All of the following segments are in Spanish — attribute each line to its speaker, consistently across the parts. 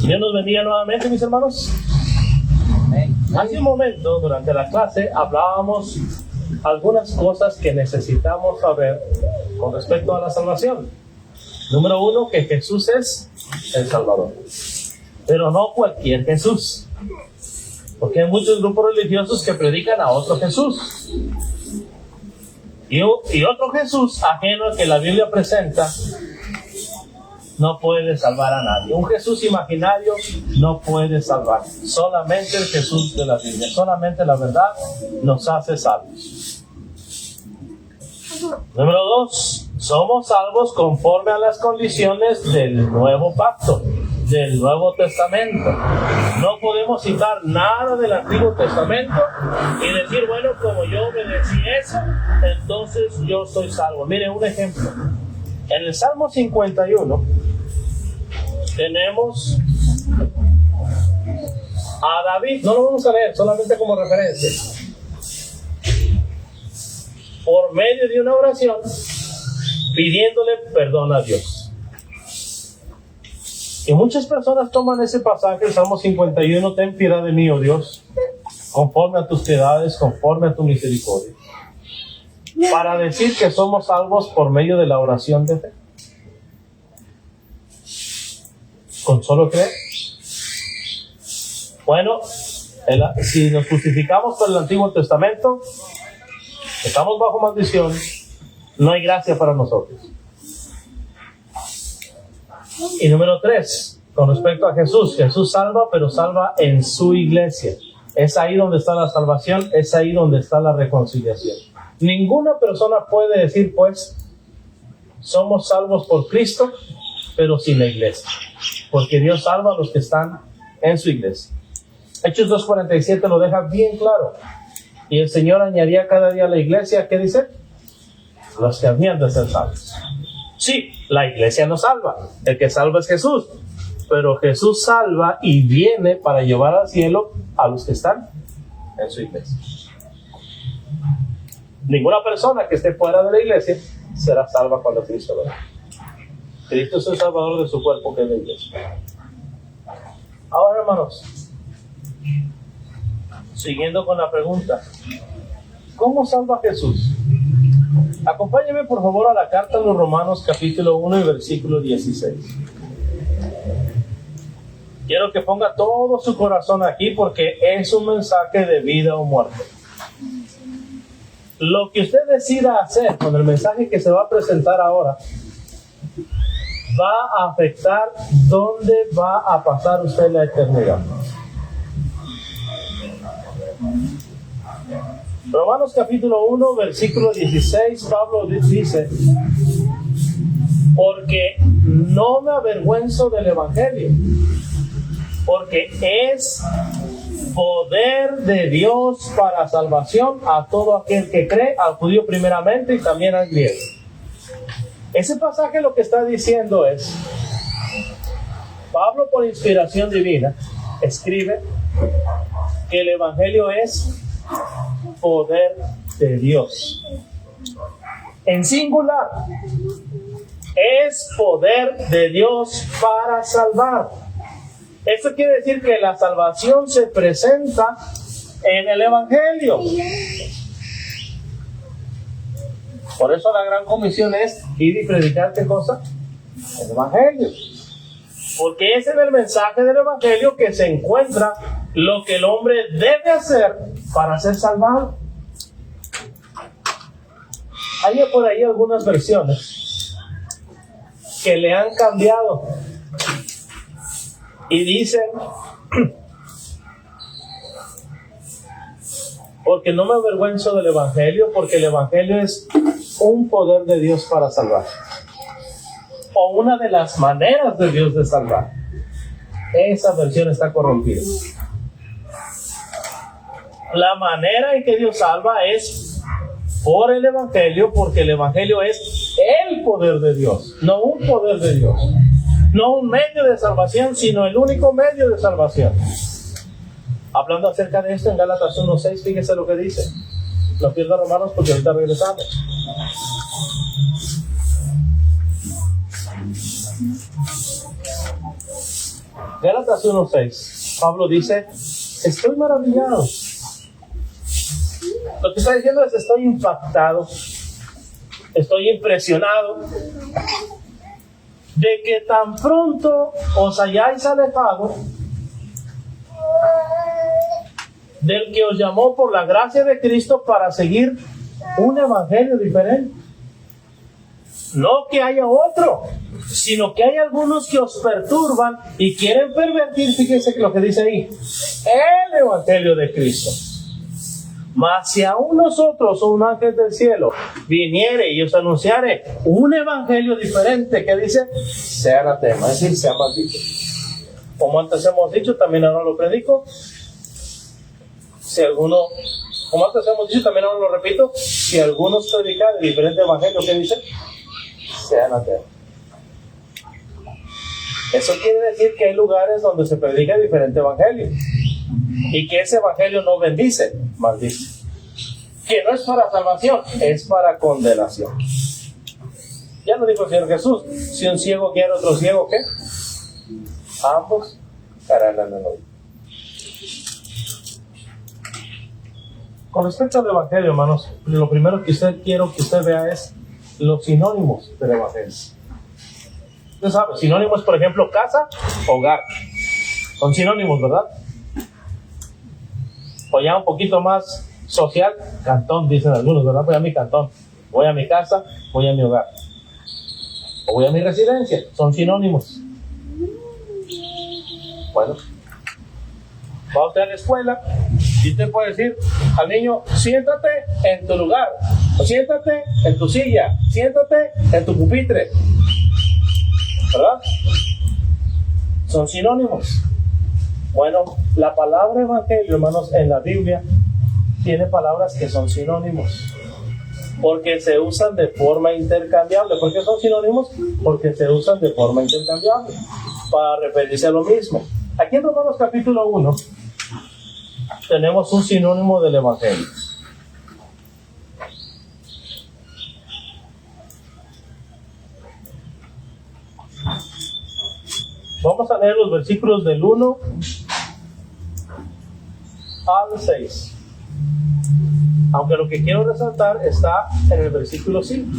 Speaker 1: Dios nos bendiga nuevamente, mis hermanos. Hace un momento, durante la clase, hablábamos algunas cosas que necesitamos saber con respecto a la salvación. Número 1, que Jesús es el Salvador. Pero no cualquier Jesús. Porque hay muchos grupos religiosos que predican a otro Jesús. Y otro Jesús ajeno al que la Biblia presenta no puede salvar a nadie. Un Jesús imaginario no puede salvar. Solamente el Jesús de la Biblia, solamente la verdad nos hace salvos. Número 2, somos salvos conforme a las condiciones del nuevo pacto, del Nuevo Testamento. No podemos citar nada del Antiguo Testamento y decir, bueno, como yo obedecí eso, entonces yo soy salvo. Mire un ejemplo. En el Salmo 51 tenemos a David, no lo vamos a leer, solamente como referencia, por medio de una oración pidiéndole perdón a Dios. Y muchas personas toman ese pasaje, el Salmo 51, ten piedad de mí, oh Dios, conforme a tus piedades, conforme a tu misericordia, para decir que somos salvos por medio de la oración de fe. ¿Con solo creer? Bueno, si nos justificamos por el Antiguo Testamento, estamos bajo maldición, no hay gracia para nosotros. Y número 3, con respecto a Jesús, Jesús salva, pero salva en su iglesia. Es ahí donde está la salvación, es ahí donde está la reconciliación. Ninguna persona puede decir, pues, somos salvos por Cristo, pero sin la iglesia. Porque Dios salva a los que están en su iglesia. Hechos 2:47 lo deja bien claro. Y el Señor añadía cada día a la iglesia, ¿qué dice? Los que habían de ser salvos. Sí, la iglesia no salva. El que salva es Jesús. Pero Jesús salva y viene para llevar al cielo a los que están en su iglesia. Ninguna persona que esté fuera de la iglesia será salva cuando Cristo venga. Cristo es el salvador de su cuerpo, que es la iglesia. Ahora, hermanos, siguiendo con la pregunta, ¿cómo salva Jesús? Acompáñenme por favor a la carta a los Romanos capítulo 1 y versículo 16. Quiero que ponga todo su corazón aquí porque es un mensaje de vida o muerte. Lo que usted decida hacer con el mensaje que se va a presentar ahora va a afectar dónde va a pasar usted la eternidad. Romanos capítulo 1, versículo 16, Pablo dice, porque no me avergüenzo del Evangelio, porque es poder de Dios para salvación a todo aquel que cree, al judío primeramente y también al griego. Ese pasaje lo que está diciendo es, Pablo por inspiración divina escribe que el Evangelio es poder de Dios. En singular, es poder de Dios para salvar. Eso quiere decir que la salvación se presenta en el Evangelio. Por eso la gran comisión es ir y predicar ¿qué cosa? El Evangelio. Porque es en el mensaje del Evangelio que se encuentra lo que el hombre debe hacer para ser salvado. Hay por ahí algunas versiones que le han cambiado y dicen, porque no me avergüenzo del Evangelio, porque el Evangelio es un poder de Dios para salvar, o una de las maneras de Dios de salvar. Esa versión está corrompida. La manera en que Dios salva es por el Evangelio, porque el Evangelio es el poder de Dios, no un poder de Dios, no un medio de salvación, sino el único medio de salvación. Hablando acerca de esto en Gálatas 1:6, fíjese lo que dice. No pierdan, hermanos, porque ahorita regresamos. Gálatas 1:6, Pablo dice, estoy maravillado. Lo que está diciendo es, estoy impactado, estoy impresionado de que tan pronto os hayáis alejado del que os llamó por la gracia de Cristo para seguir un evangelio diferente. No que haya otro, sino que hay algunos que os perturban y quieren pervertir, fíjense lo que dice ahí, el evangelio de Cristo. Mas si aún nosotros o un ángel del cielo viniere y os anunciare un evangelio diferente, que dice, sea anatema, es decir, sea maldito. Como antes hemos dicho, también ahora lo predico. Si alguno, como antes hemos dicho, también ahora lo repito, si algunos predican el diferente evangelio, ¿qué dice? Sea anatema. Eso quiere decir que hay lugares donde se predica diferente evangelio y que ese evangelio no bendice, maldice. Que no es para salvación, es para condenación. Ya lo dijo el Señor Jesús, si un ciego quiere otro ciego, ¿qué? Ambos caerán en el hoyo. Con respecto al evangelio, hermanos, lo primero que quiero que usted vea es los sinónimos del evangelio. Usted sabe, sinónimos, por ejemplo, casa, hogar. Son sinónimos, ¿verdad? O ya un poquito más social, cantón, dicen algunos, ¿verdad? Voy a mi cantón, voy a mi casa, voy a mi hogar. O voy a mi residencia, son sinónimos. Bueno, va usted a la escuela y usted puede decir al niño, siéntate en tu lugar, o siéntate en tu silla, siéntate en tu pupitre. ¿Verdad? Son sinónimos. Bueno, la palabra evangelio, hermanos, en la Biblia tiene palabras que son sinónimos porque se usan de forma intercambiable. ¿Por qué son sinónimos? Porque se usan de forma intercambiable para referirse a lo mismo. Aquí en Romanos capítulo 1 tenemos un sinónimo del evangelio. Vamos a leer los versículos del 1 al 6. Aunque lo que quiero resaltar está en el versículo 5.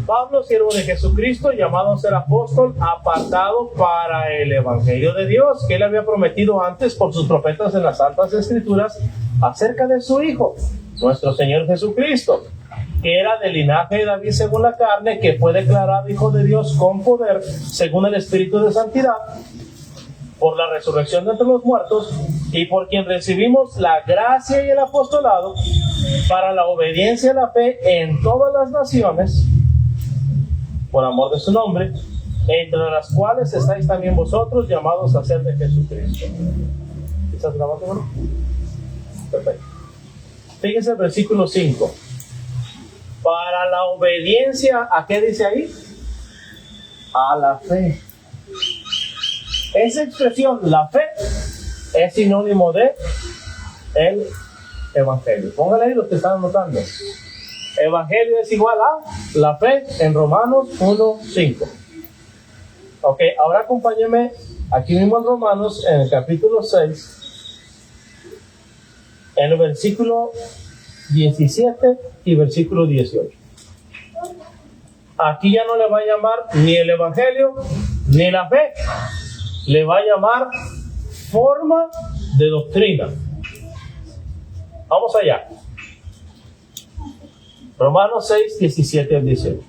Speaker 1: Pablo, siervo de Jesucristo, llamado a ser apóstol, apartado para el evangelio de Dios, que él había prometido antes por sus profetas en las Santas Escrituras, acerca de su Hijo, nuestro Señor Jesucristo, que era del linaje de David según la carne, que fue declarado Hijo de Dios con poder, según el Espíritu de Santidad, por la resurrección de entre los muertos, y por quien recibimos la gracia y el apostolado para la obediencia a la fe en todas las naciones, por amor de su nombre, entre las cuales estáis también vosotros, llamados a ser de Jesucristo. ¿Estás grabando, hermano? Perfecto. Fíjense el versículo 5. Para la obediencia, ¿a qué dice ahí? A la fe. Esa expresión, la fe, es sinónimo de el evangelio. Póngale ahí los que están anotando. Evangelio es igual a la fe en Romanos 1:5. Ok, ahora acompáñenme aquí mismo en Romanos, en el capítulo 6, en el versículo 17 y versículo 18. Aquí ya no le va a llamar ni el evangelio ni la fe, le va a llamar forma de doctrina. Vamos allá. Romanos 6, 17 al 18.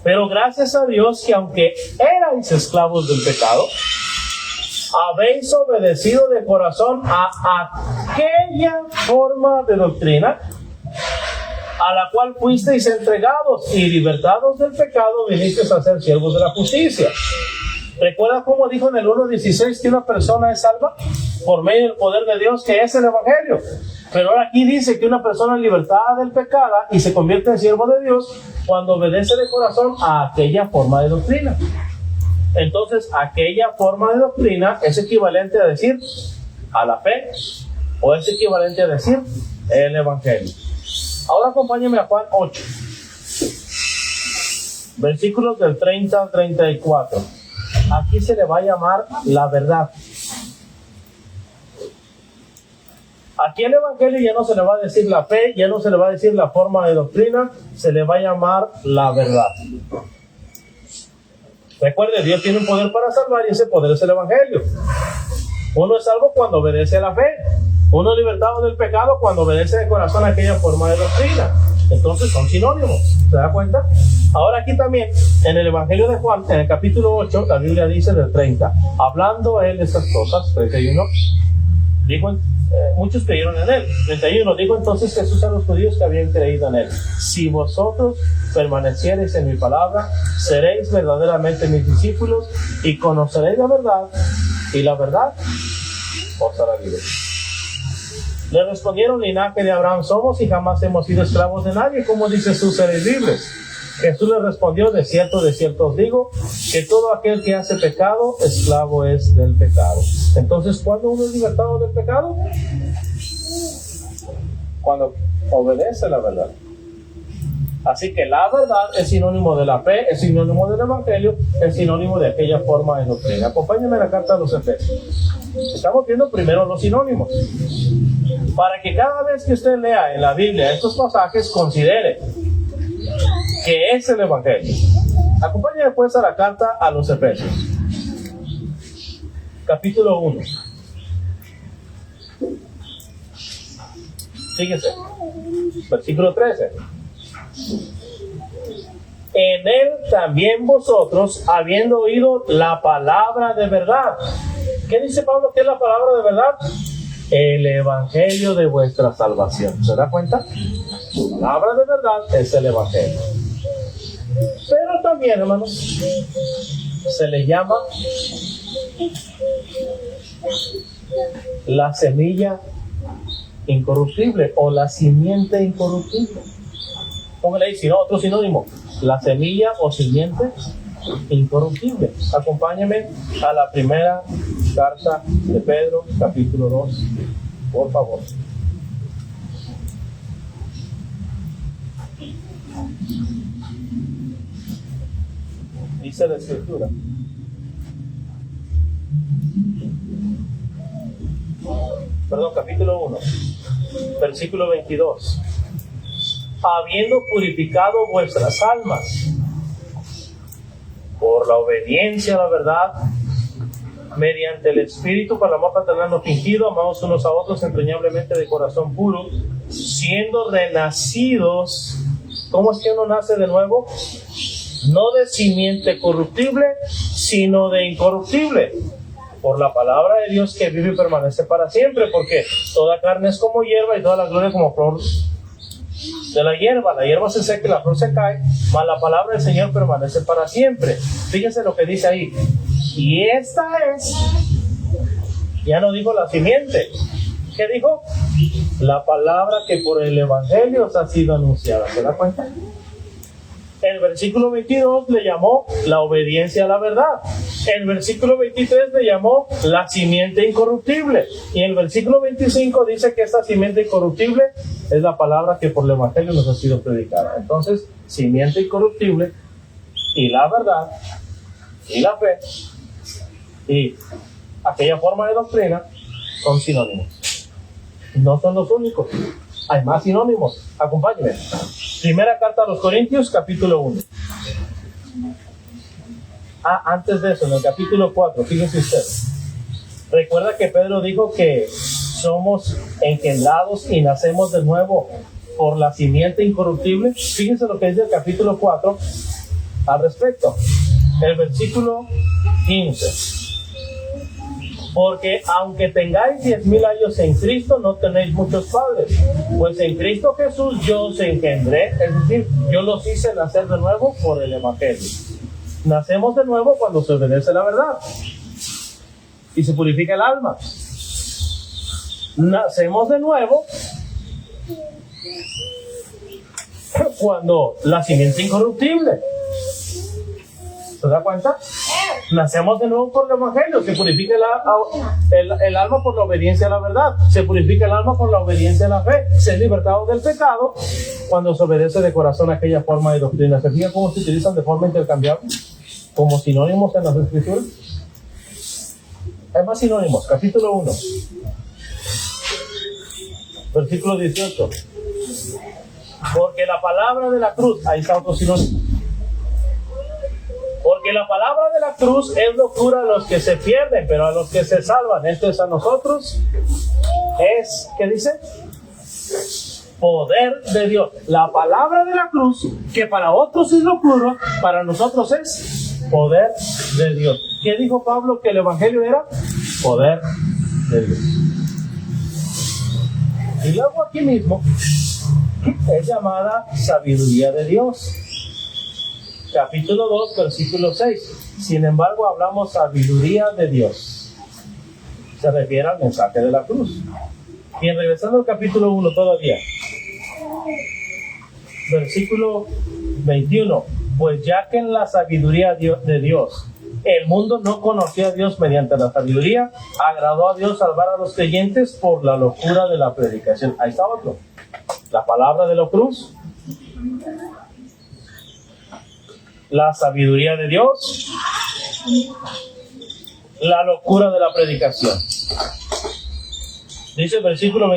Speaker 1: Pero gracias a Dios que aunque erais esclavos del pecado, habéis obedecido de corazón a aquella forma de doctrina a la cual fuisteis entregados, y libertados del pecado vinisteis a ser siervos de la justicia. ¿Recuerda cómo dijo en el 1:16 que una persona es salva? Por medio del poder de Dios, que es el evangelio. Pero ahora aquí dice que una persona es libertada del pecado y se convierte en siervo de Dios cuando obedece de corazón a aquella forma de doctrina. Entonces, aquella forma de doctrina es equivalente a decir a la fe, o es equivalente a decir el evangelio. Ahora acompáñenme a Juan 8. versículos del 30 al 34. Aquí se le va a llamar la verdad. Aquí el Evangelio ya no se le va a decir la fe, ya no se le va a decir la forma de doctrina, se le va a llamar la verdad. Recuerde, Dios tiene un poder para salvar y ese poder es el Evangelio. Uno es salvo cuando obedece a la fe. Uno es libertado del pecado cuando obedece de corazón a aquella forma de doctrina. Entonces son sinónimos. ¿Se da cuenta? Ahora aquí también, en el Evangelio de Juan, en el capítulo 8, la Biblia dice del 30, hablando él de estas cosas, 31, dijo, muchos creyeron en él. 31, dijo entonces Jesús a los judíos que habían creído en él: si vosotros permaneciereis en mi palabra, seréis verdaderamente mis discípulos y conoceréis la verdad, y la verdad os hará libre. Le respondieron: linaje de Abraham somos y jamás hemos sido esclavos de nadie. ¿Cómo dice Jesús seréis libres? Jesús le respondió: de cierto os digo, que todo aquel que hace pecado, esclavo es del pecado. Entonces, ¿cuándo uno es libertado del pecado? Cuando obedece la verdad. Así que la verdad es sinónimo de la fe, es sinónimo del Evangelio, es sinónimo de aquella forma de doctrina. Acompáñenme a la carta a los Efesios. Estamos viendo primero los sinónimos, para que cada vez que usted lea en la Biblia estos pasajes, considere que es el Evangelio. Acompáñenme pues a la carta a los Efesios, capítulo 1. Fíjese, versículo 13. En él también vosotros, habiendo oído la palabra de verdad. ¿Qué dice Pablo que es la palabra de verdad? El evangelio de vuestra salvación. ¿Se da cuenta? La palabra de verdad es el evangelio. Pero también, hermanos, se le llama la semilla incorruptible o la simiente incorruptible. Póngale ahí, si no, otro sinónimo: la semilla o simiente incorruptible. Acompáñame a la primera carta de Pedro, capítulo 2, por favor. Dice la Escritura: capítulo 1, versículo 22. Habiendo purificado vuestras almas por la obediencia a la verdad, mediante el Espíritu, para el amor fraternal no fingido, amados unos a otros entrañablemente de corazón puro, siendo renacidos. ¿Cómo es que uno nace de nuevo? No de simiente corruptible, sino de incorruptible, por la palabra de Dios que vive y permanece para siempre, porque toda carne es como hierba y toda la gloria como flor de la hierba. La hierba se seca y la flor se cae, mas la palabra del Señor permanece para siempre. Fíjense lo que dice ahí: y esta es, ya no dijo la simiente, ¿qué dijo? La palabra que por el Evangelio os ha sido anunciada. ¿Se da cuenta? El versículo 22 le llamó la obediencia a la verdad. El versículo 23 le llamó la simiente incorruptible. Y el versículo 25 dice que esta simiente incorruptible es la palabra que por el Evangelio nos ha sido predicada. Entonces, simiente incorruptible y la verdad y la fe y aquella forma de doctrina son sinónimos. No son los únicos. Hay más sinónimos. Acompáñenme. Primera carta a los Corintios, capítulo 1. Antes de eso, en el capítulo 4, fíjense ustedes. Recuerda que Pedro dijo que somos engendrados y nacemos de nuevo por la simiente incorruptible. Fíjense lo que dice el capítulo 4 al respecto. El versículo 15. Porque aunque tengáis 10,000 años en Cristo, no tenéis muchos padres. Pues en Cristo Jesús yo os engendré, es decir, yo los hice nacer de nuevo por el Evangelio. Nacemos de nuevo cuando se obedece la verdad y se purifica el alma. Nacemos de nuevo cuando la simiente incorruptible. ¿Se da cuenta? Nacemos de nuevo por el Evangelio. Se purifica el alma por la obediencia a la verdad. Se purifica el alma por la obediencia a la fe. Se es libertado del pecado cuando se obedece de corazón a aquella forma de doctrina. ¿Se fija cómo se utilizan de forma intercambiable? Como sinónimos en las Escrituras. Hay más sinónimos. Capítulo 1. Versículo 18. Porque la palabra de la cruz, ahí está otro sinónimo. Porque la palabra de la cruz es locura a los que se pierden, pero a los que se salvan, esto es a nosotros, es, ¿qué dice? Poder de Dios. La palabra de la cruz, que para otros es locura, para nosotros es poder de Dios. ¿Qué dijo Pablo? Que el Evangelio era poder de Dios. Y luego aquí mismo es llamada sabiduría de Dios. Capítulo 2, versículo 6. Sin embargo, hablamos sabiduría de Dios. Se refiere al mensaje de la cruz. Y regresando al capítulo 1 todavía. Versículo 21. Pues ya que en la sabiduría de Dios, el mundo no conocía a Dios mediante la sabiduría, agradó a Dios salvar a los creyentes por la locura de la predicación. Ahí está otro. La palabra de la cruz, la sabiduría de Dios, la locura de la predicación. Dice el versículo 20.